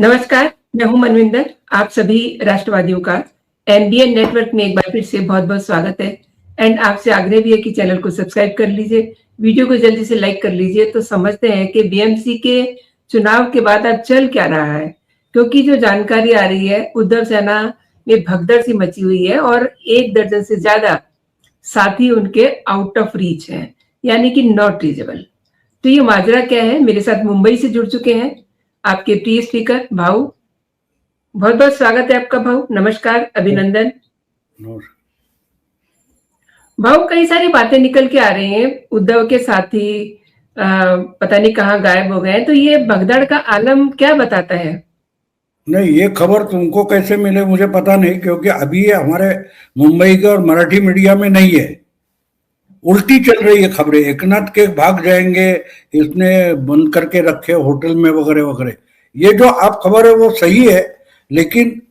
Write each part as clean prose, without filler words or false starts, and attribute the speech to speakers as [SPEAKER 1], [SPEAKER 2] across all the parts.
[SPEAKER 1] नमस्कार, मैं हूं मनविंदर। आप सभी राष्ट्रवादियों का एनबीएन नेटवर्क में एक बार फिर से बहुत-बहुत स्वागत है। एंड आपसे आग्रह भी है कि चैनल को सब्सक्राइब कर लीजिए, वीडियो को जल्दी से लाइक कर लीजिए। तो समझते हैं कि बीएमसी के चुनाव के बाद अब चल क्या रहा है, क्योंकि जो जानकारी आ रही है, उद्धव सेना में भगदड़ सी मची हुई है और 1 दर्जन से ज्यादा साथी उनके आउट ऑफ रीच हैं, यानी कि नॉट रीचेबल। तो ये माजरा क्या है? मेरे साथ मुंबई से जुड़ चुके हैं आपके प्रिय स्पीकर भाऊ। बहुत बहुत स्वागत है आपका भाऊ। नमस्कार, अभिनंदन। भाऊ, कई सारी बातें निकल के आ रही हैं, उद्धव के साथी पता नहीं कहाँ गायब हो गए। तो ये भगदड़ का आलम क्या बताता है?
[SPEAKER 2] नहीं, ये खबर तुमको कैसे मिले मुझे पता नहीं, क्योंकि अभी ये हमारे मुंबई के और मराठी मीडिया में नहीं है। उल्टी चल रही है खबरें, एकनाथ के भाग जाएंगे, इसने बंद करके रखे होटल में वगैरह वगैरह। ये जो आप खबर है वो सही है, लेकिन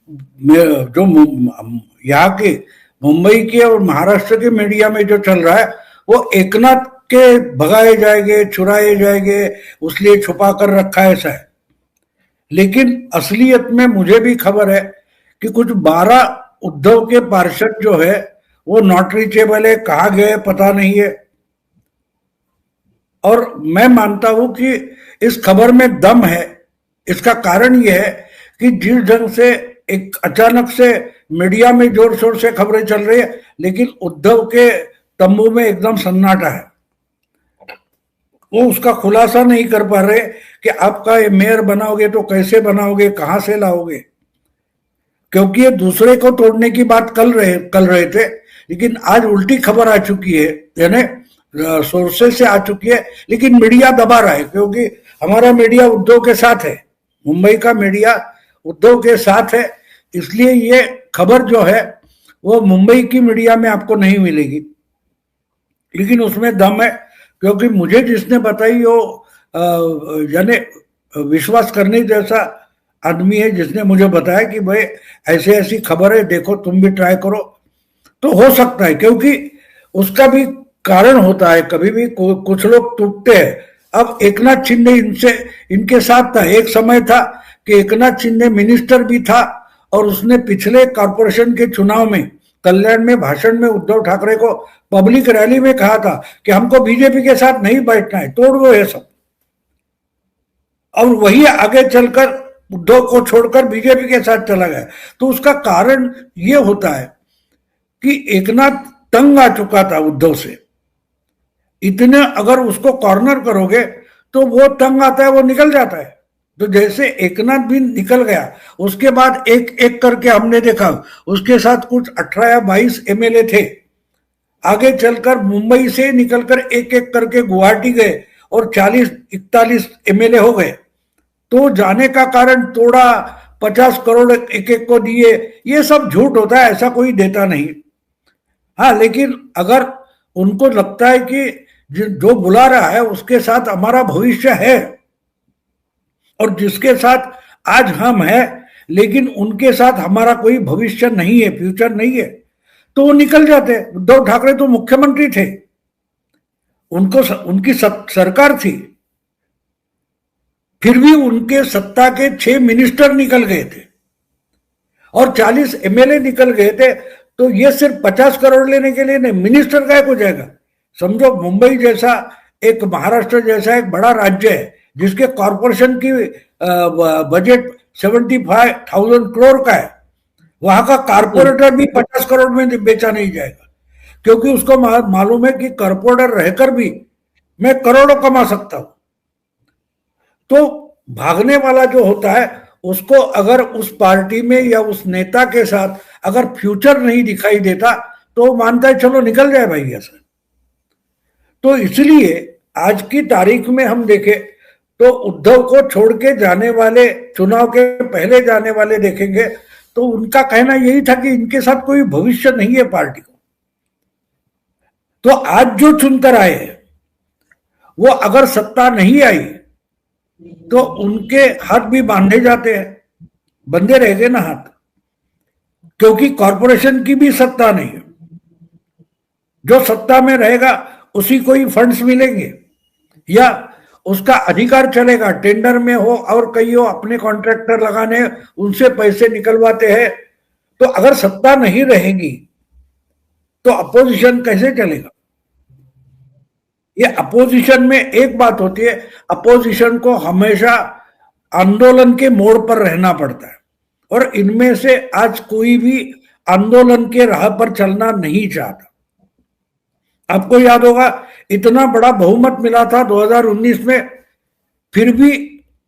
[SPEAKER 2] जो यहाँ के मुंबई के और महाराष्ट्र के मीडिया में जो चल रहा है वो एकनाथ के भगाए जाएंगे, छुड़ाए जाएंगे, उसलिए छुपा कर रखा है, ऐसा है। लेकिन असलियत में मुझे भी खबर है कि कुछ 12 उद्धव के पार्षद जो है वो नॉट रीचेबल है, कहाँ गए पता नहीं है। और मैं मानता हूं कि इस खबर में दम है। इसका कारण यह है कि जिस ढंग से एक अचानक से मीडिया में जोर शोर से खबरें चल रही है, लेकिन उद्धव के तंबू में एकदम सन्नाटा है। वो उसका खुलासा नहीं कर पा रहे कि आपका ये मेयर बनाओगे तो कैसे बनाओगे, कहां से लाओगे, क्योंकि ये दूसरे को तोड़ने की बात कल रहे थे, लेकिन आज उल्टी खबर आ चुकी है, यानी सोर्सेस से आ चुकी है, लेकिन मीडिया दबा रहा है, क्योंकि हमारा मीडिया उद्धव के साथ है, मुंबई का मीडिया उद्धव के साथ है। इसलिए ये खबर जो है वो मुंबई की मीडिया में आपको नहीं मिलेगी, लेकिन उसमें दम है। क्योंकि मुझे जिसने बताई वो यानी विश्वास करने जैसा आदमी है, जिसने मुझे बताया कि भाई ऐसे ऐसी खबर है, देखो तुम भी ट्राई करो, तो हो सकता है। क्योंकि उसका भी कारण होता है, कभी भी कुछ लोग टूटते हैं। अब एकनाथ शिंदे इनके साथ था, एक समय था कि एकनाथ शिंदे मिनिस्टर भी था, और उसने पिछले कॉर्पोरेशन के चुनाव में कल्याण में भाषण में उद्धव ठाकरे को पब्लिक रैली में कहा था कि हमको बीजेपी के साथ नहीं बैठना है, तोड़ दो ये सब। और वही आगे चलकर उद्धव को छोड़कर बीजेपी के साथ चला गया। तो उसका कारण ये होता है कि एकनाथ तंग आ चुका था उद्धव से। इतने अगर उसको कॉर्नर करोगे तो वो तंग आता है, वो निकल जाता है। तो जैसे एकनाथ भी निकल गया, उसके बाद एक एक करके हमने देखा उसके साथ कुछ 18 या 22 एमएलए थे, आगे चलकर मुंबई से निकलकर एक एक करके गुवाहाटी गए और 40-41 एमएलए हो गए। तो जाने का कारण तोड़ा, 50 करोड़ एक एक को दिए, ये सब झूठ होता है, ऐसा कोई देता नहीं। हाँ, लेकिन अगर उनको लगता है कि जो बुला रहा है उसके साथ हमारा भविष्य है, और जिसके साथ आज हम हैं लेकिन उनके साथ हमारा कोई भविष्य नहीं है, फ्यूचर नहीं है, तो वो निकल जाते हैं। उद्धव ठाकरे तो मुख्यमंत्री थे, उनकी सरकार थी, फिर भी उनके सत्ता के 6 मिनिस्टर निकल गए थे और 40 एमएलए निकल गए थे। तो ये सिर्फ 50 करोड़ लेने के लिए नहीं, मिनिस्टर का हो जाएगा। समझो मुंबई जैसा एक, महाराष्ट्र जैसा एक बड़ा राज्य है जिसके कॉर्पोरेशन की बजट 75,000 करोड़ का है, वहां का कारपोरेटर भी 50 करोड़ में बेचा नहीं जाएगा, क्योंकि उसको मालूम है कि कॉर्पोरेटर रहकर भी मैं करोड़ों कमा सकता हूं। तो भागने वाला जो होता है उसको अगर उस पार्टी में या उस नेता के साथ अगर फ्यूचर नहीं दिखाई देता तो मानता है चलो निकल जाए भाई ऐसा। तो इसलिए आज की तारीख में हम देखें तो उद्धव को छोड़ के जाने वाले, चुनाव के पहले जाने वाले देखेंगे तो उनका कहना यही था कि इनके साथ कोई भविष्य नहीं है पार्टी को। तो आज जो चुनकर आए वो अगर सत्ता नहीं आई तो उनके हाथ भी बांधे जाते हैं, बंधे रह गए ना हाथ, क्योंकि कॉर्पोरेशन की भी सत्ता नहीं है। जो सत्ता में रहेगा उसी को ही फंड्स मिलेंगे, या उसका अधिकार चलेगा, टेंडर में हो और कहीं हो, अपने कॉन्ट्रैक्टर लगाने, उनसे पैसे निकलवाते हैं। तो अगर सत्ता नहीं रहेगी तो अपोजिशन कैसे चलेगा? ये अपोजिशन में एक बात होती है, अपोजिशन को हमेशा आंदोलन के मोड़ पर रहना पड़ता है, और इनमें से आज कोई भी आंदोलन के राह पर चलना नहीं चाहता। आपको याद होगा, इतना बड़ा बहुमत मिला था 2019 में, फिर भी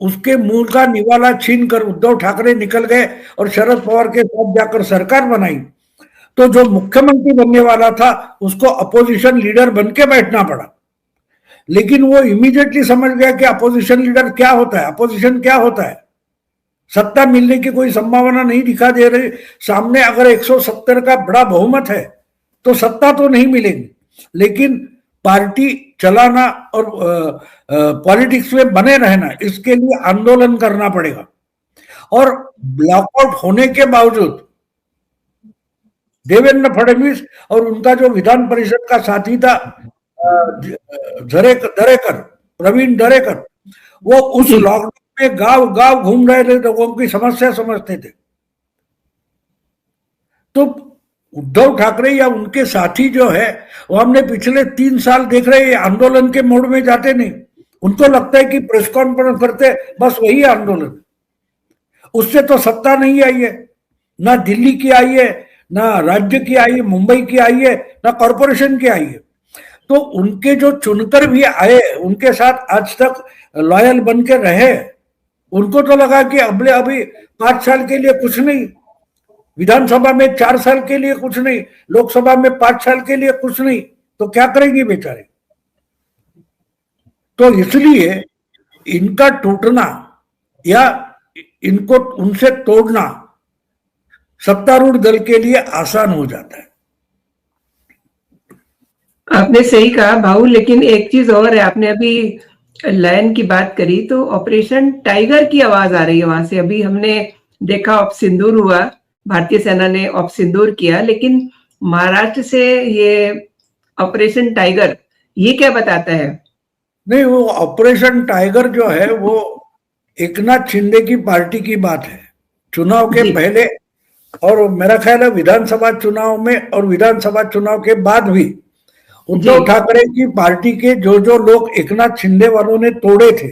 [SPEAKER 2] उसके मूल का निवाला छीन कर उद्धव ठाकरे निकल गए और शरद पवार के साथ जाकर सरकार बनाई। तो जो मुख्यमंत्री बनने वाला था उसको अपोजिशन लीडर बन के बैठना पड़ा, लेकिन वो इमीडिएटली समझ गया कि अपोजिशन लीडर क्या होता है, अपोजिशन क्या होता है। सत्ता मिलने की कोई संभावना नहीं दिखा दे रही सामने। अगर 170 का बड़ा बहुमत है तो सत्ता तो नहीं मिलेगी, लेकिन पार्टी चलाना और पॉलिटिक्स में बने रहना, इसके लिए आंदोलन करना पड़ेगा। और ब्लॉकआउट होने के बावजूद देवेंद्र फडणवीस और उनका जो विधान परिषद का साथी था दरेकर, प्रवीण दरेकर, वो उस लॉकडाउन में गांव गांव घूम रहे थे, लोगों की समस्या समझते थे। तो उद्धव ठाकरे या उनके साथी जो है वो हमने पिछले 3 साल देख रहे हैं, आंदोलन के मोड में जाते नहीं। उनको लगता है कि प्रेस कॉन्फ्रेंस करते बस वही आंदोलन, उससे तो सत्ता नहीं आई है, ना दिल्ली की आई है, ना राज्य की आई है, मुंबई की आई है, ना कॉरपोरेशन की आई है। तो उनके जो चुनकर भी आए, उनके साथ आज तक लॉयल बन के रहे, उनको तो लगा कि अभी 5 साल के लिए कुछ नहीं, विधानसभा में 4 साल के लिए कुछ नहीं, लोकसभा में 5 साल के लिए कुछ नहीं, तो क्या करेंगे बेचारे। तो इसलिए इनका टूटना या इनको उनसे तोड़ना सत्तारूढ़ दल के लिए आसान हो जाता है।
[SPEAKER 1] आपने सही कहा भाऊ, लेकिन एक चीज और है, आपने अभी लायन की बात करी तो ऑपरेशन टाइगर की आवाज आ रही है वहां से। अभी हमने देखा ऑप सिंदूर हुआ, भारतीय सेना ने ऑप सिंदूर किया, लेकिन महाराष्ट्र से ये ऑपरेशन टाइगर, ये क्या बताता है?
[SPEAKER 2] नहीं, वो ऑपरेशन टाइगर जो है वो एकनाथ शिंदे की पार्टी की बात है। चुनाव के पहले और मेरा ख्याल है विधानसभा चुनाव में और विधानसभा चुनाव के बाद भी उद्धव ठाकरे की पार्टी के जो जो लोग एकनाथ शिंदे वालों ने तोड़े थे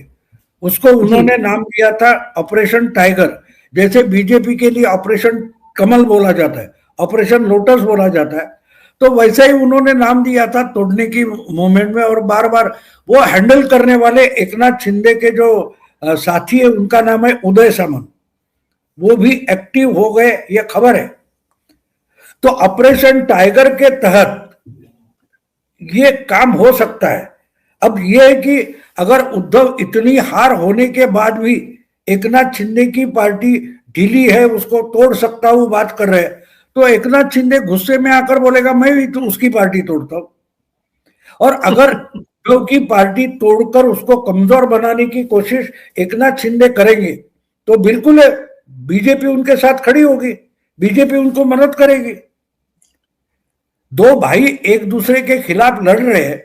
[SPEAKER 2] उसको उन्होंने नाम दिया था ऑपरेशन टाइगर। जैसे बीजेपी के लिए ऑपरेशन कमल बोला जाता है, ऑपरेशन लोटस बोला जाता है, तो वैसे ही उन्होंने नाम दिया था तोड़ने की मूवमेंट में। और बार बार वो हैंडल करने वाले एकनाथ शिंदे के जो साथी है उनका नाम है उदय सामंत, वो भी एक्टिव हो गए, ये खबर है। तो ऑपरेशन टाइगर के तहत ये काम हो सकता है। अब ये है कि अगर उद्धव इतनी हार होने के बाद भी एकनाथ शिंदे की पार्टी ढीली है, उसको तोड़ सकता हूं बात कर रहे हैं, तो एकनाथ शिंदे गुस्से में आकर बोलेगा मैं भी तो उसकी पार्टी तोड़ता हूं। और अगर उद्धव की पार्टी तोड़कर उसको कमजोर बनाने की कोशिश एकनाथ शिंदे करेंगे तो बिल्कुल बीजेपी उनके साथ खड़ी होगी, बीजेपी उनको मदद करेगी। दो भाई एक दूसरे के खिलाफ लड़ रहे हैं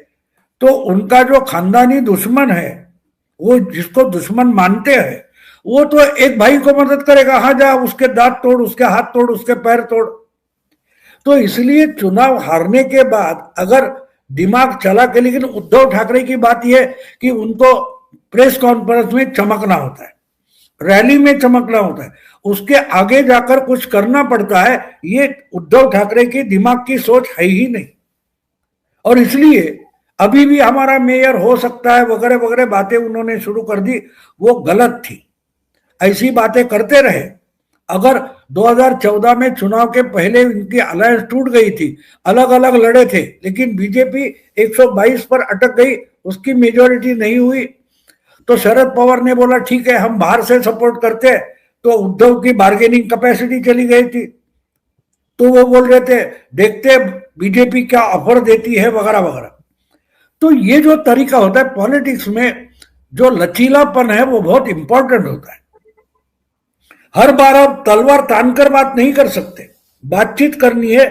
[SPEAKER 2] तो उनका जो खानदानी दुश्मन है, वो जिसको दुश्मन मानते हैं, वो तो एक भाई को मदद करेगा, हाँ जा उसके दांत तोड़, उसके हाथ तोड़, उसके पैर तोड़। तो इसलिए चुनाव हारने के बाद अगर दिमाग चला के, लेकिन उद्धव ठाकरे की बात यह कि उनको प्रेस कॉन्फ्रेंस में चमकना होता है, रैली में चमकना होता है, उसके आगे जाकर कुछ करना पड़ता है। ये उद्धव ठाकरे के दिमाग की सोच है ही नहीं, और इसलिए अभी भी हमारा मेयर हो सकता है वगैरह वगैरह बातें उन्होंने शुरू कर दी, वो गलत थी। ऐसी बातें करते रहे। अगर 2014 में चुनाव के पहले इनकी अलायंस टूट गई थी, अलग अलग लड़े थे, लेकिन बीजेपी 122 पर अटक गई, उसकी मेजोरिटी नहीं हुई, तो शरद पवार ने बोला ठीक है हम बाहर से सपोर्ट करते हैं, तो उद्धव की बार्गेनिंग कैपेसिटी चली गई थी, तो वो बोल रहे थे देखते बीजेपी क्या ऑफर देती है वगैरह वगैरह। तो ये जो तरीका होता है पॉलिटिक्स में, जो लचीलापन है वो बहुत इंपॉर्टेंट होता है। हर बार आप तलवार तानकर बात नहीं कर सकते, बातचीत करनी है,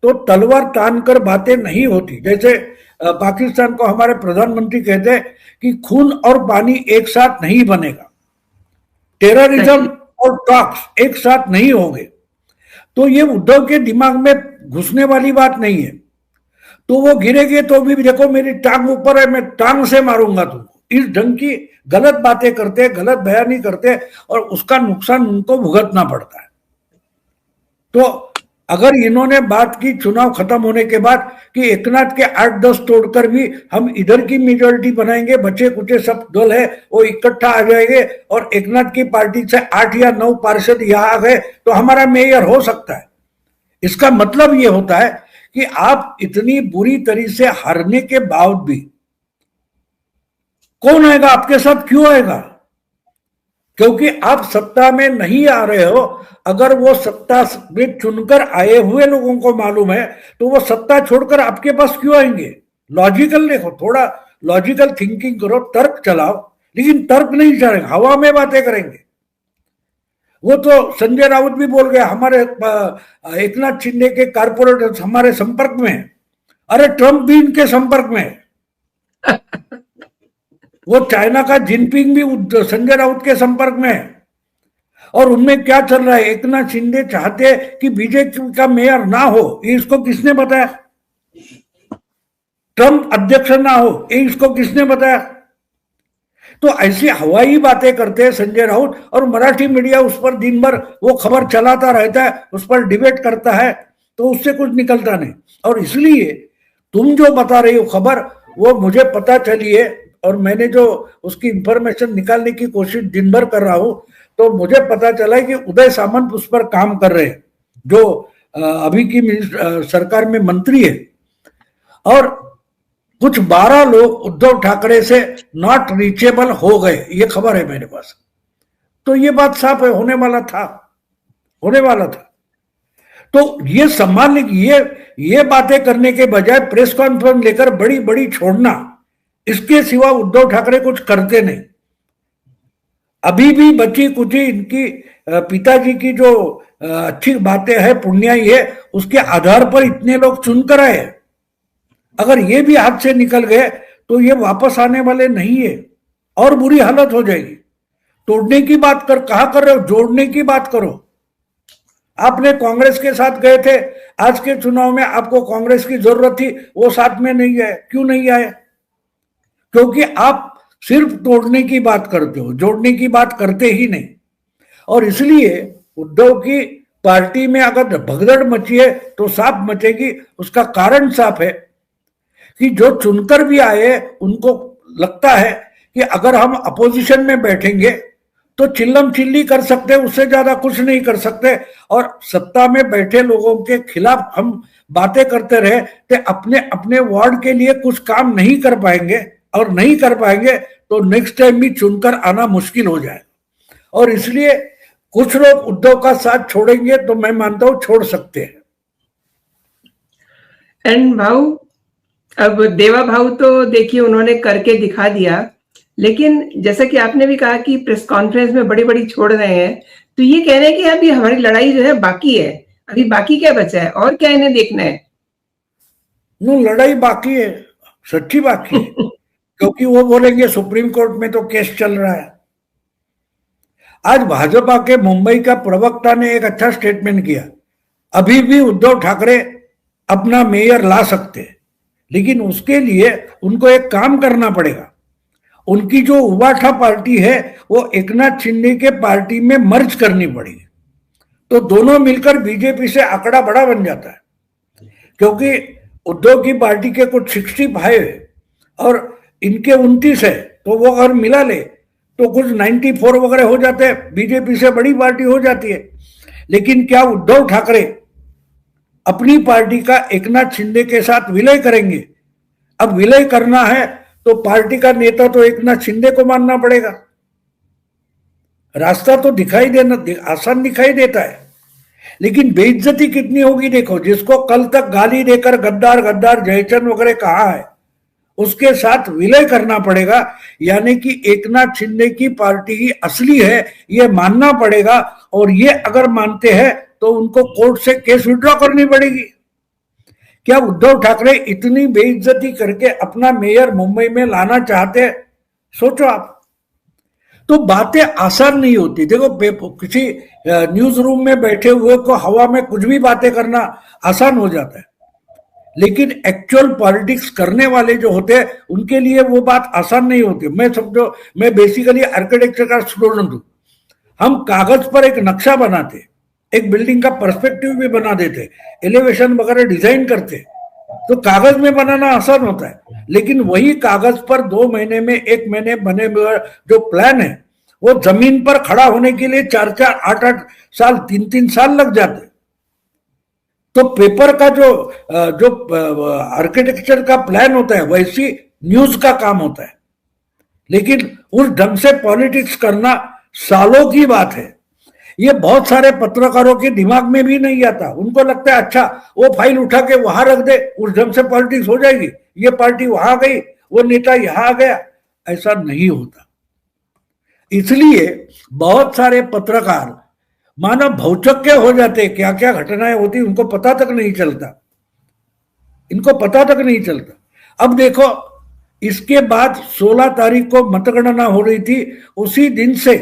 [SPEAKER 2] तो तलवार तान कर बातें नहीं होती। जैसे पाकिस्तान को हमारे प्रधानमंत्री कहते हैं कि खून और पानी एक साथ नहीं बनेगा, टेररिज्म और टॉक्स एक साथ नहीं होंगे। तो ये उद्धव के दिमाग में घुसने वाली बात नहीं है। तो वो गिरेगे तो भी देखो मेरी टांग ऊपर है, मैं टांग से मारूंगा तुमको। इस ढंग की गलत बातें करते, गलत बयानी करते और उसका नुकसान उनको भुगतना पड़ता है। तो अगर इन्होंने बात की चुनाव खत्म होने के बाद कि एकनाथ के 8-10 तोड़कर भी हम इधर की मेजोरिटी बनाएंगे, बचे कुचे सब दल है वो इकट्ठा आ जाएंगे और एकनाथ की पार्टी से 8 या 9 पार्षद यहाँ आ गए तो हमारा मेयर हो सकता है, इसका मतलब ये होता है कि आप इतनी बुरी तरीके से हारने के बाद भी कौन आएगा आपके साथ, क्यों आएगा? क्योंकि आप सत्ता में नहीं आ रहे हो। अगर वो सत्ता में चुनकर आए हुए लोगों को मालूम है तो वो सत्ता छोड़कर आपके पास क्यों आएंगे? लॉजिकल देखो, थोड़ा लॉजिकल थिंकिंग करो, तर्क चलाओ, लेकिन तर्क नहीं चलेगा, हवा में बातें करेंगे। वो तो संजय राउत भी बोल गया हमारे एकनाथ शिंदे के कारपोरेटर हमारे संपर्क में है। अरे ट्रंप भी इनके संपर्क में है। वो चाइना का जिनपिंग भी संजय राउत के संपर्क में है। और उनमें क्या चल रहा है, एकनाथ शिंदे चाहते कि बीजेपी का मेयर ना हो, ये इसको किसने बताया? ट्रंप अध्यक्ष ना हो, ये इसको किसने बताया? तो ऐसी हवाई बातें करते हैं संजय राउत और मराठी मीडिया उस पर दिन भर वो खबर चलाता रहता है, उस पर डिबेट करता है, तो उससे कुछ निकलता नहीं। और इसलिए तुम जो बता रही हो खबर वो मुझे पता चली है और मैंने जो उसकी इंफॉर्मेशन निकालने की कोशिश दिन भर कर रहा हूं, तो मुझे पता चला है कि उदय सामंत उस पर काम कर रहे हैं, जो अभी की सरकार में मंत्री है। और कुछ 12 लोग उद्धव ठाकरे से नॉट रीचेबल हो गए, ये खबर है मेरे पास। तो ये बात साफ है, होने वाला था, होने वाला था। तो ये संभालने की ये बातें करने के बजाय प्रेस कॉन्फ्रेंस लेकर बड़ी बड़ी छोड़ना, इसके सिवा उद्धव ठाकरे कुछ करते नहीं। अभी भी बची कुची इनकी पिताजी की जो अच्छी बातें हैं, पुण्याई है, उसके आधार पर इतने लोग चुनकर आए। अगर ये भी हाथ से निकल गए तो ये वापस आने वाले नहीं है और बुरी हालत हो जाएगी। तोड़ने की बात कहा कर रहे हो, जोड़ने की बात करो। आपने कांग्रेस के साथ गए थे, आज के चुनाव में आपको कांग्रेस की जरूरत थी, वो साथ में नहीं आए। क्यों नहीं आए? क्योंकि आप सिर्फ तोड़ने की बात करते हो, जोड़ने की बात करते ही नहीं। और इसलिए उद्धव की पार्टी में अगर भगदड़ मची है तो साफ मचेगी। उसका कारण साफ है कि जो चुनकर भी आए उनको लगता है कि अगर हम अपोजिशन में बैठेंगे तो चिल्लम चिल्ली कर सकते हैं, उससे ज्यादा कुछ नहीं कर सकते। और सत्ता में बैठे लोगों के खिलाफ हम बातें करते रहे तो अपने अपने वार्ड के लिए कुछ काम नहीं कर पाएंगे, और नहीं कर पाएंगे तो नेक्स्ट टाइम भी चुनकर आना मुश्किल हो जाए। और इसलिए कुछ लोग उद्धव का साथ छोड़ेंगे तो मैं मानता हूं छोड़ सकते हैं।
[SPEAKER 1] एंड भाऊ, अब देवा भाऊ तो देखिए उन्होंने करके दिखा दिया, लेकिन जैसा कि आपने भी कहा कि प्रेस कॉन्फ्रेंस में बड़ी बड़ी छोड़ रहे हैं, तो ये कह रहे हैं कि अभी हमारी लड़ाई जो है बाकी है। अभी बाकी क्या बचा है और क्या इन्हें देखना है?
[SPEAKER 2] नो, लड़ाई बाकी है, सच्ची बाकी है। क्योंकि वो बोलेंगे सुप्रीम कोर्ट में तो केस चल रहा है। आज भाजपा के मुंबई का प्रवक्ता ने एक अच्छा स्टेटमेंट किया, अभी भी उद्धव ठाकरे अपना मेयर ला सकते हैं, लेकिन उसके लिए उनको एक काम करना पड़ेगा। उनकी जो उबाठा पार्टी है वो एकनाथ शिंदे के पार्टी में मर्ज करनी पड़ेगी, तो दोनों मिलकर बीजेपी से आंकड़ा बड़ा बन जाता है। क्योंकि उद्धव की पार्टी के कुछ 65 है और इनके 29 है, तो वो अगर मिला ले तो कुछ 94 वगैरह हो जाते हैं, बीजेपी से बड़ी पार्टी हो जाती है। लेकिन क्या उद्धव ठाकरे अपनी पार्टी का एकनाथ शिंदे के साथ विलय करेंगे? अब विलय करना है तो पार्टी का नेता तो एकनाथ शिंदे को मानना पड़ेगा। रास्ता तो दिखाई देना आसान दिखाई देता है, लेकिन बेइज्जती कितनी होगी देखो। जिसको कल तक गाली देकर गद्दार गद्दार जयचंद वगैरह कहा है, उसके साथ विलय करना पड़ेगा। यानी कि एकनाथ शिंदे की पार्टी ही असली है ये मानना पड़ेगा। और ये अगर मानते हैं तो उनको कोर्ट से केस विड्रॉ करनी पड़ेगी। क्या उद्धव ठाकरे इतनी बेइज्जती करके अपना मेयर मुंबई में लाना चाहते हैं? सोचो आप। तो बातें आसान नहीं होती। देखो, किसी न्यूज रूम में बैठे हुए को हवा में कुछ भी बातें करना आसान हो जाता है, लेकिन एक्चुअल पॉलिटिक्स करने वाले जो होते हैं उनके लिए वो बात आसान नहीं होती। मैं समझो, मैं बेसिकली आर्किटेक्चर का स्टूडेंट हूं। हम कागज पर एक नक्शा बनाते, एक बिल्डिंग का पर्सपेक्टिव भी बना देते, एलिवेशन वगैरह डिजाइन करते, तो कागज में बनाना आसान होता है। लेकिन वही कागज पर 2 महीने में, 1 महीने बने हुए जो प्लान है, वो जमीन पर खड़ा होने के लिए 4-4, 8-8 साल, 3-3 साल लग जाते। तो पेपर का जो आर्किटेक्चर का प्लान होता है, वैसी न्यूज का काम होता है। लेकिन उस ढंग से पॉलिटिक्स करना सालों की बात है। ये बहुत सारे पत्रकारों के दिमाग में भी नहीं आता। उनको लगता है अच्छा, वो फाइल उठा के वहां रख दे, उस ढंग से पॉलिटिक्स हो जाएगी, ये पार्टी वहां गई, वो नेता यहां आ गया। ऐसा नहीं होता। इसलिए बहुत सारे पत्रकार मानो भौचक्के हो जाते, क्या क्या घटनाएं होती उनको पता तक नहीं चलता, इनको पता तक नहीं चलता। अब देखो, इसके बाद 16 तारीख को मतगणना हो रही थी। उसी दिन से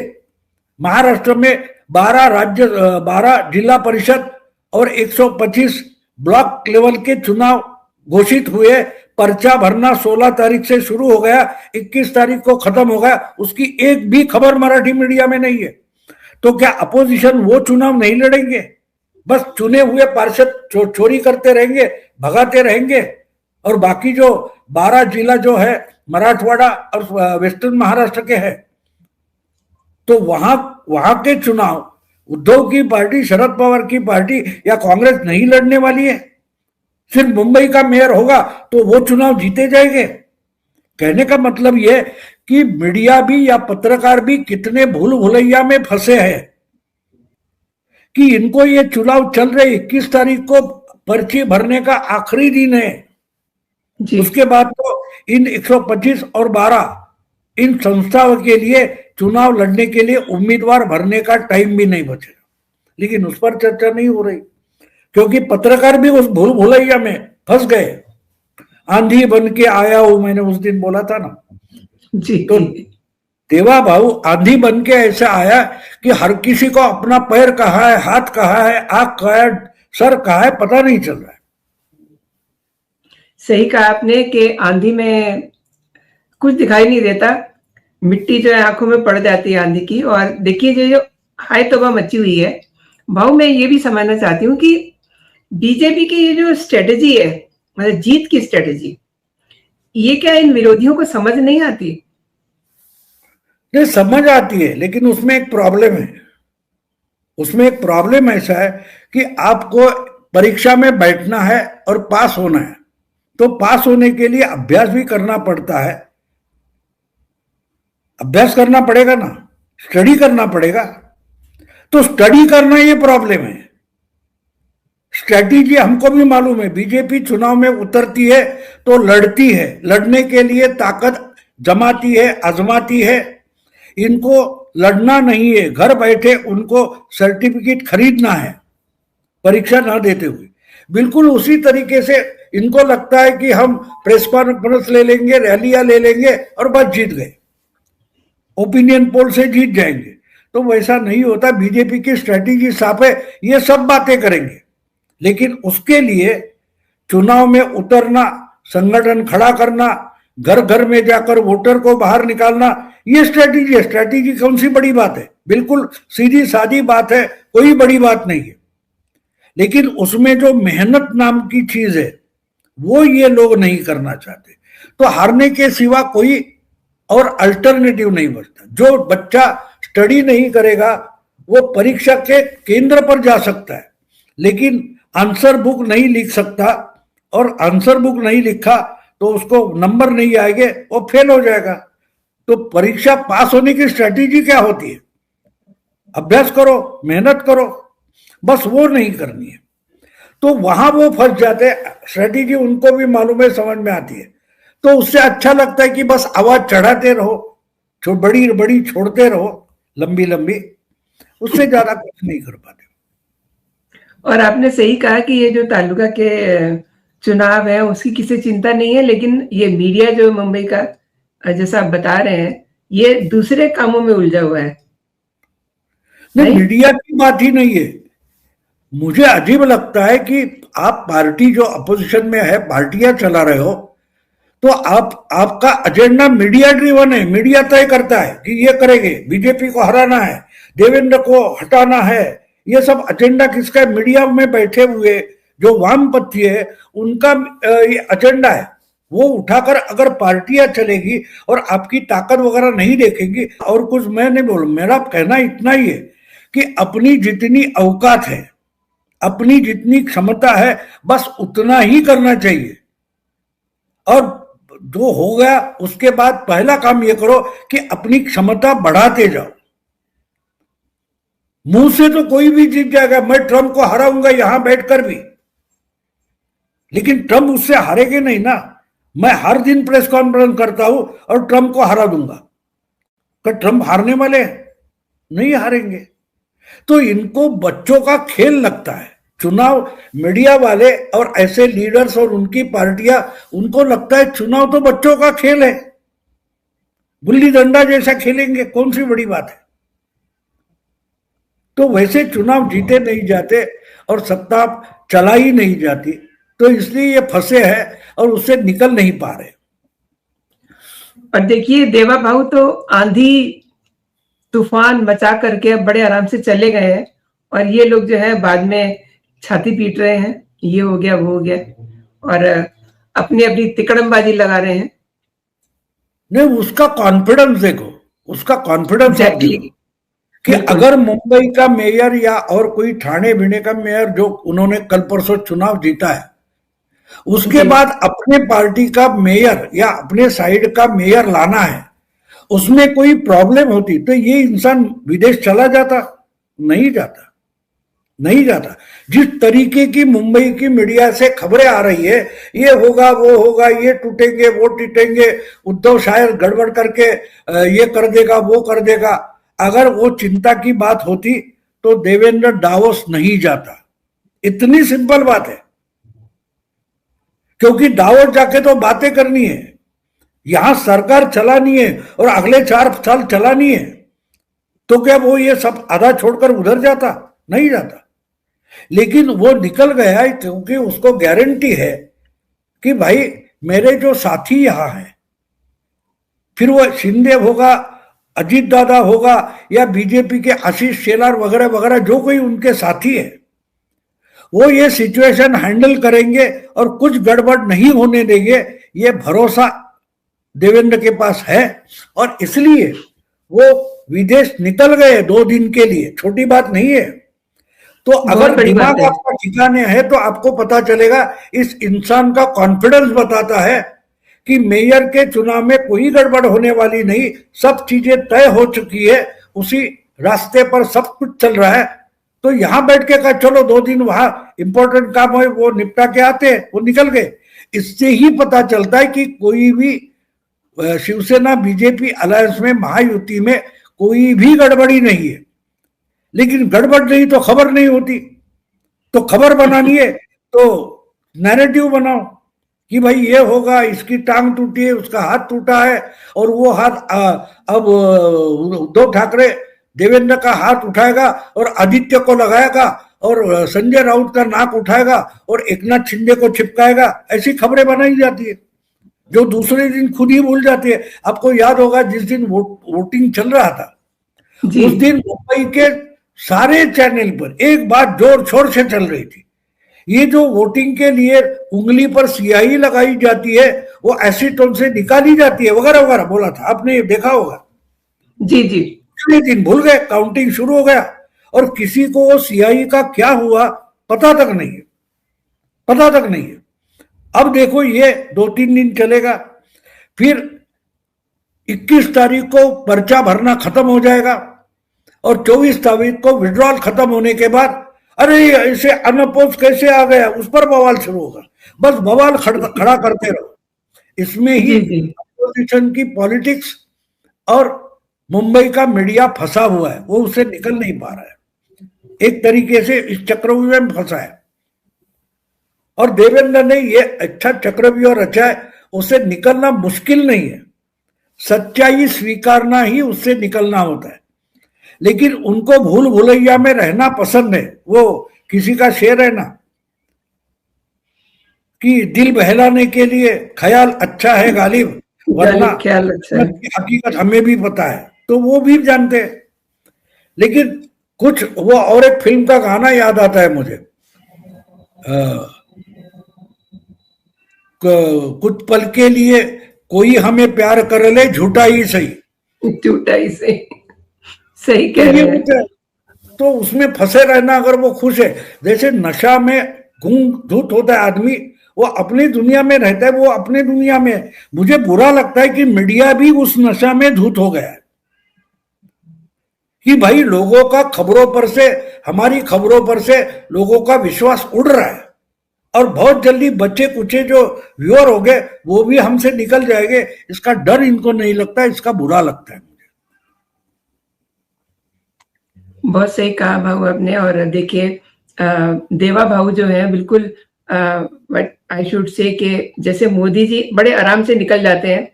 [SPEAKER 2] महाराष्ट्र में 12 जिला परिषद और 125 ब्लॉक लेवल के चुनाव घोषित हुए। पर्चा भरना 16 तारीख से शुरू हो गया, 21 तारीख को खत्म हो गया। उसकी एक भी खबर मराठी मीडिया में नहीं है। तो क्या अपोजिशन वो चुनाव नहीं लड़ेंगे? बस चुने हुए पार्षद चोरी करते रहेंगे, भगाते रहेंगे, और बाकी जो 12 जिला जो है मराठवाड़ा और वेस्टर्न महाराष्ट्र के हैं, तो वहां के चुनाव उद्धव की पार्टी, शरद पवार की पार्टी या कांग्रेस नहीं लड़ने वाली है। सिर्फ मुंबई का मेयर होगा तो वो चुनाव जीते जाएंगे। कहने का मतलब यह कि मीडिया भी या पत्रकार भी कितने भूल भुलैया में फंसे हैं कि इनको ये चुनाव चल रहे 21 तारीख को पर्ची भरने का आखिरी दिन है। उसके बाद तो इन 125 और 12 इन संस्थाओं के लिए चुनाव लड़ने के लिए उम्मीदवार भरने का टाइम भी नहीं बचेगा। लेकिन उस पर चर्चा नहीं हो रही, क्योंकि पत्रकार भी उस भूल भुलैया में फंस गए। आंधी बन के आया हूं, मैंने उस दिन बोला था ना
[SPEAKER 1] जी।
[SPEAKER 2] तो देवा भाऊ आंधी बन के ऐसा आया कि हर किसी को अपना पैर कहाँ है, हाथ कहाँ है, आंख कहाँ है, सर कहाँ है, पता नहीं चल रहा है।
[SPEAKER 1] सही कहा आपने कि आंधी में कुछ दिखाई नहीं देता, मिट्टी जो है आंखों में पड़ जाती है आंधी की। और देखिए जो हाय तौबा मची हुई है। भाऊ, मैं ये भी समझना चाहती हूँ कि बीजेपी की ये जो स्ट्रेटेजी है, मतलब जीत की स्ट्रेटेजी, ये क्या इन विरोधियों को समझ नहीं आती?
[SPEAKER 2] नहीं, समझ आती है, लेकिन उसमें एक प्रॉब्लम है। उसमें एक प्रॉब्लम ऐसा है कि आपको परीक्षा में बैठना है और पास होना है, तो पास होने के लिए अभ्यास भी करना पड़ता है। अभ्यास करना पड़ेगा ना, स्टडी करना पड़ेगा। तो स्टडी करना ये प्रॉब्लम है। स्ट्रैटेजी हमको भी मालूम है। बीजेपी चुनाव में उतरती है तो लड़ती है, लड़ने के लिए ताकत जमाती है, आजमाती है। इनको लड़ना नहीं है, घर बैठे उनको सर्टिफिकेट खरीदना है परीक्षा ना देते हुए। बिल्कुल उसी तरीके से इनको लगता है कि हम प्रेस कॉन्फ्रेंस ले लेंगे, रैलियां ले लेंगे और बस जीत गए, ओपिनियन पोल से जीत जाएंगे। तो वैसा नहीं होता। बीजेपी की स्ट्रैटेजी साफ है, ये सब बातें करेंगे, लेकिन उसके लिए चुनाव में उतरना, संगठन खड़ा करना, घर घर में जाकर वोटर को बाहर निकालना, ये स्ट्रैटेजी है। स्ट्रैटेजी कौन सी बड़ी बात है? बिल्कुल सीधी सादी बात है, कोई बड़ी बात नहीं है। लेकिन उसमें जो मेहनत नाम की चीज है वो ये लोग नहीं करना चाहते। तो हारने के सिवा कोई और अल्टरनेटिव नहीं बचता। जो बच्चा स्टडी नहीं करेगा वो परीक्षा के केंद्र पर जा सकता है, लेकिन आंसर बुक नहीं लिख सकता, और आंसर बुक नहीं लिखा तो उसको नंबर नहीं आएंगे, वो फेल हो जाएगा। तो परीक्षा पास होने की स्ट्रैटेजी क्या होती है? अभ्यास करो, मेहनत करो, बस वो नहीं करनी है। तो वहां वो फंस जाते हैं। स्ट्रैटेजी उनको भी मालूम है, समझ में आती है, तो उससे अच्छा लगता है कि बस आवाज चढ़ाते रहो, बड़ी बड़ी छोड़ते रहो, लंबी लंबी, उससे ज्यादा कुछ नहीं कर पाते।
[SPEAKER 1] और आपने सही कहा कि ये जो तालुका के चुनाव है उसकी किसी चिंता नहीं है, लेकिन ये मीडिया जो मुंबई का जैसा आप बता रहे हैं, ये दूसरे कामों में उलझा हुआ है।
[SPEAKER 2] नहीं,
[SPEAKER 1] नहीं?
[SPEAKER 2] मीडिया की बात ही नहीं है। मुझे अजीब लगता है कि आप पार्टी जो अपोजिशन में है, पार्टियां चला रहे हो, तो आपका एजेंडा मीडिया ड्रिवन है। मीडिया तय करता है कि ये करेंगे, बीजेपी को हराना है, देवेंद्र को हटाना है। ये सब एजेंडा किसका है? मीडिया में बैठे हुए जो वामपंथी है उनका ये एजेंडा है। वो उठाकर अगर पार्टियां चलेगी और आपकी ताकत वगैरह नहीं देखेंगी, और कुछ मैं नहीं बोलूं, मेरा कहना इतना ही है कि अपनी जितनी औकात है, अपनी जितनी क्षमता है, बस उतना ही करना चाहिए। और जो हो गया उसके बाद पहला काम ये करो कि अपनी क्षमता बढ़ाते जाओ। मुंह से तो कोई भी जीत जाएगा, मैं ट्रंप को हराऊंगा यहां बैठकर भी, लेकिन ट्रंप उससे हारेंगे नहीं ना। मैं हर दिन प्रेस कॉन्फ्रेंस करता हूं और ट्रंप को हरा दूंगा। क्या ट्रंप हारने वाले हैं? नहीं हारेंगे। तो इनको बच्चों का खेल लगता है चुनाव। मीडिया वाले और ऐसे लीडर्स और उनकी पार्टियां, उनको लगता है चुनाव तो बच्चों का खेल है, गुल्ली डंडा जैसा खेलेंगे, कौन सी बड़ी बात है। तो वैसे चुनाव जीते नहीं जाते और सत्ता चला ही नहीं जाती, तो इसलिए ये फंसे हैं और उससे निकल नहीं पा रहे।
[SPEAKER 1] और देखिए देवा भाऊ तो आंधी तूफान मचा करके अब बड़े आराम से चले गए हैं, और ये लोग जो है बाद में छाती पीट रहे हैं, ये हो गया वो हो गया, और अपनी अपनी तिकड़मबाजी लगा रहे हैं।
[SPEAKER 2] नहीं, उसका कॉन्फिडेंस देखो, उसका कॉन्फिडेंस
[SPEAKER 1] एग्जैक्टली।
[SPEAKER 2] कि अगर मुंबई का मेयर या और कोई ठाणे बिणे का मेयर जो उन्होंने कल परसों चुनाव जीता है, उसके बाद अपने पार्टी का मेयर या अपने साइड का मेयर लाना है, उसमें कोई प्रॉब्लम होती तो ये इंसान विदेश चला जाता? नहीं जाता, नहीं जाता। जिस तरीके की मुंबई की मीडिया से खबरें आ रही है, ये होगा वो होगा, ये टूटेंगे वो टूटेंगे, उद्धव शायद गड़बड़ करके ये कर देगा वो कर देगा, अगर वो चिंता की बात होती तो देवेंद्र डावोस नहीं जाता। इतनी सिंपल बात है। क्योंकि डावोस जाके तो बातें करनी है, यहां सरकार चलानी है और अगले 4 साल चलानी है, तो क्या वो ये सब आधा छोड़कर उधर जाता? नहीं जाता। लेकिन वो निकल गया है क्योंकि उसको गारंटी है कि भाई मेरे जो साथी यहां हैं, फिर वो शिंदे होगा, अजीत दादा होगा, या बीजेपी के आशीष शेलार वगैरह वगैरह, जो कोई उनके साथी है, वो ये सिचुएशन हैंडल करेंगे और कुछ गड़बड़ नहीं होने देंगे। ये भरोसा देवेंद्र के पास है, और इसलिए वो विदेश निकल गए 2 दिन के लिए। छोटी बात नहीं है। तो अगर दिमाग आपका ठिकाने है तो आपको पता चलेगा, इस इंसान का कॉन्फिडेंस बताता है कि मेयर के चुनाव में कोई गड़बड़ होने वाली नहीं, सब चीजें तय हो चुकी है, उसी रास्ते पर सब कुछ चल रहा है। तो यहां बैठ के कहा चलो 2 दिन वहां इंपॉर्टेंट काम है वो निपटा के आते हैं, वो निकल गए। इससे ही पता चलता है कि कोई भी शिवसेना बीजेपी अलायंस में, महायुति में कोई भी गड़बड़ी नहीं है। लेकिन गड़बड़ नहीं तो खबर नहीं होती। तो खबर बनानी है तो नैरेटिव बनाओ कि भाई ये होगा, इसकी टांग टूटी है, उसका हाथ टूटा है, और वो हाथ अब उद्धव ठाकरे देवेंद्र का हाथ उठाएगा और आदित्य को लगाएगा, और संजय राउत का नाक उठाएगा और एकनाथ शिंदे को चिपकाएगा। ऐसी खबरें बनाई जाती है जो दूसरे दिन खुद ही भूल जाती है। आपको याद होगा जिस दिन वोटिंग चल रहा था, उस दिन मुंबई के सारे चैनल पर एक बात जोर शोर से चल रही थी, ये जो वोटिंग के लिए उंगली पर स्याही लगाई जाती है वो एसीटोन से निकाली जाती है वगैरह वगैरह बोला था, आपने देखा होगा।
[SPEAKER 1] जी जी।
[SPEAKER 2] पिछले दिन भूल गए, काउंटिंग शुरू हो गया और किसी को वो स्याही का क्या हुआ पता तक नहीं है, पता तक नहीं है। अब देखो ये 2-3 दिन चलेगा, फिर 21 तारीख को पर्चा भरना खत्म हो जाएगा और 24 तारीख को विड्रॉल खत्म होने के बाद अरे ऐसे अनअपोज कैसे आ गया, उस पर बवाल शुरू होगा। बस बवाल खड़ा करते रहो। इसमें ही अपोजिशन की पॉलिटिक्स और मुंबई का मीडिया फंसा हुआ है, वो उससे निकल नहीं पा रहा है, एक तरीके से इस चक्रव्यूह में फंसा है। और देवेंद्र ने ये अच्छा चक्रव्यूह रचा है, उससे निकलना मुश्किल नहीं है, सच्चाई स्वीकारना ही उससे निकलना होता है। लेकिन उनको भूल भुलैया में रहना पसंद है, वो किसी का शेर है ना कि दिल बहलाने के लिए ख्याल अच्छा है गालिब, वरना
[SPEAKER 1] ख्याल अच्छा है।
[SPEAKER 2] हकीकत हमें भी पता है, तो वो भी जानते हैं। लेकिन कुछ वो और एक फिल्म का गाना याद आता है मुझे, कुछ पल के लिए कोई हमें प्यार कर ले, झूठा ही सही,
[SPEAKER 1] झूठा ही सही, सही
[SPEAKER 2] तो
[SPEAKER 1] कह
[SPEAKER 2] ये
[SPEAKER 1] रहे हैं।
[SPEAKER 2] होता है। तो उसमें फंसे रहना, अगर वो खुश है, जैसे नशा में गूंग धुत होता है आदमी, वो अपनी दुनिया में रहता है, वो अपनी दुनिया में है। मुझे बुरा लगता है कि मीडिया भी उस नशा में धुत हो गया है कि भाई लोगों का खबरों पर से, हमारी खबरों पर से लोगों का विश्वास उड़ रहा है, और बहुत जल्दी बच्चे कुचे जो व्यूअर हो गए वो भी हमसे निकल जाएंगे, इसका डर इनको नहीं लगता, इसका बुरा लगता है।
[SPEAKER 1] बहुत सही कहा भाऊ आपने। और देखिए देवा भाऊ जो है बिल्कुल बट आई शुड से कि जैसे मोदी जी बड़े आराम से निकल जाते हैं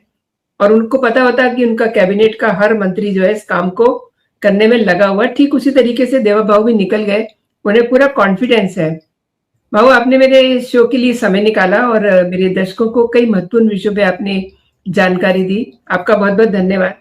[SPEAKER 1] और उनको पता होता है कि उनका कैबिनेट का हर मंत्री जो है इस काम को करने में लगा हुआ, ठीक उसी तरीके से देवा भाऊ भी निकल गए, उन्हें पूरा कॉन्फिडेंस है। भाऊ आपने मेरे इस शो के लिए समय निकाला और मेरे दर्शकों को कई महत्वपूर्ण विषयों पे आपने जानकारी दी, आपका बहुत बहुत धन्यवाद।